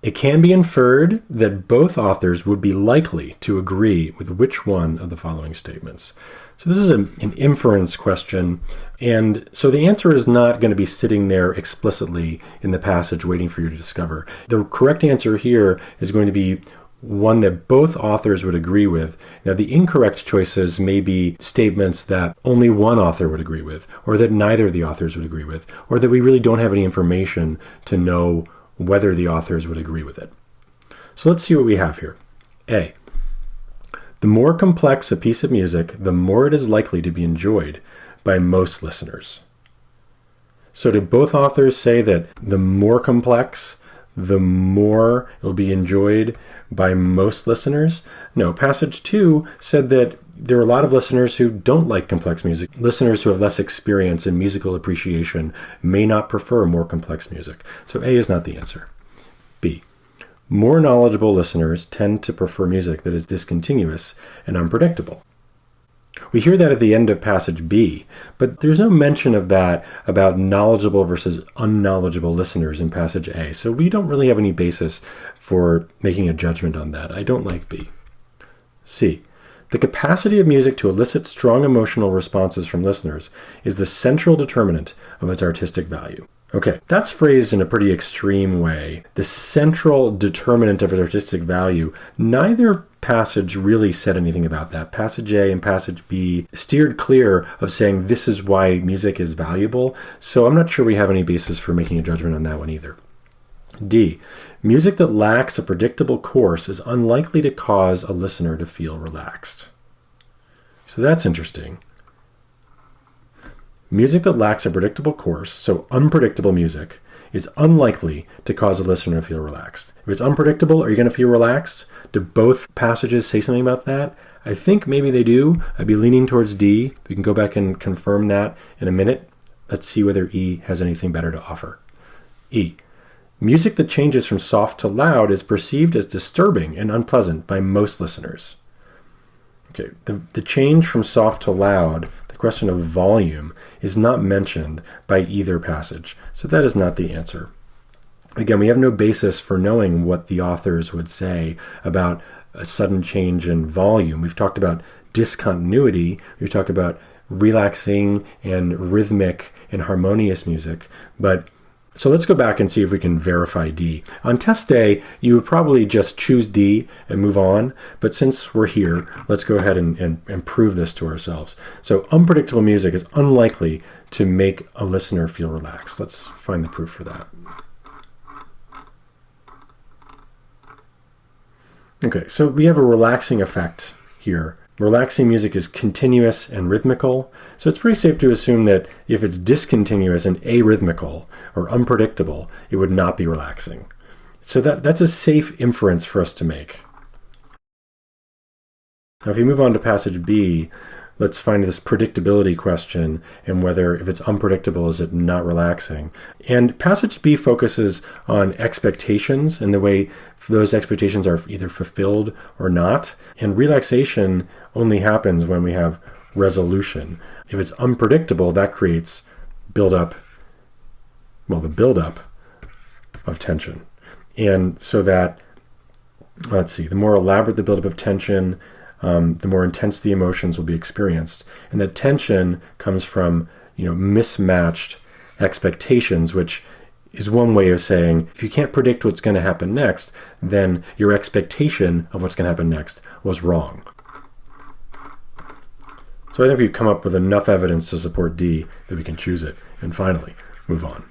It can be inferred that both authors would be likely to agree with which one of the following statements. So this is an inference question, and so the answer is not going to be sitting there explicitly in the passage waiting for you to discover. The correct answer here is going to be one that both authors would agree with. Now, the incorrect choices may be statements that only one author would agree with, or that neither of the authors would agree with, or that we really don't have any information to know whether the authors would agree with it. So let's see what we have here. A, the more complex a piece of music, the more it is likely to be enjoyed by most listeners. So did both authors say that the more complex, the more it will be enjoyed by most listeners? No, passage 2 said that there are a lot of listeners who don't like complex music. Listeners who have less experience in musical appreciation may not prefer more complex music. So A is not the answer. B, more knowledgeable listeners tend to prefer music that is discontinuous and unpredictable. We hear that at the end of passage B, but there's no mention of that about knowledgeable versus unknowledgeable listeners in passage A, so we don't really have any basis for making a judgment on that. I don't like B. C, the capacity of music to elicit strong emotional responses from listeners is the central determinant of its artistic value. Okay, that's phrased in a pretty extreme way. The central determinant of its artistic value, neither passage really said anything about that. Passage A and passage B steered clear of saying this is why music is valuable, so I'm not sure we have any basis for making a judgment on that one either. D, music that lacks a predictable course is unlikely to cause a listener to feel relaxed. So that's interesting. Music that lacks a predictable course, so unpredictable music, is unlikely to cause a listener to feel relaxed. If it's unpredictable, are you going to feel relaxed? Do both passages say something about that? I think maybe they do. I'd be leaning towards D. We can go back and confirm that in a minute. Let's see whether E has anything better to offer. E, music that changes from soft to loud is perceived as disturbing and unpleasant by most listeners. Okay, the change from soft to loud, the question of volume, is not mentioned by either passage, so that is not the answer. Again, we have no basis for knowing what the authors would say about a sudden change in volume. We've talked about discontinuity, we've talked about relaxing and rhythmic and harmonious music, but so let's go back and see if we can verify D. On test day, you would probably just choose D and move on, but since we're here, let's go ahead and prove this to ourselves. So unpredictable music is unlikely to make a listener feel relaxed. Let's find the proof for that. Okay, so we have a relaxing effect here. Relaxing music is continuous and rhythmical, so it's pretty safe to assume that if it's discontinuous and arrhythmical or unpredictable, it would not be relaxing. So that's a safe inference for us to make. Now if you move on to passage B, let's find this predictability question and whether if it's unpredictable, is it not relaxing? And passage B focuses on expectations and the way those expectations are either fulfilled or not. And relaxation only happens when we have resolution. If it's unpredictable, that creates the buildup of tension. And so that, let's see, the more elaborate the buildup of tension, the more intense the emotions will be experienced. And that tension comes from, mismatched expectations, which is one way of saying if you can't predict what's going to happen next, then your expectation of what's going to happen next was wrong. So I think we've come up with enough evidence to support D that we can choose it and finally move on.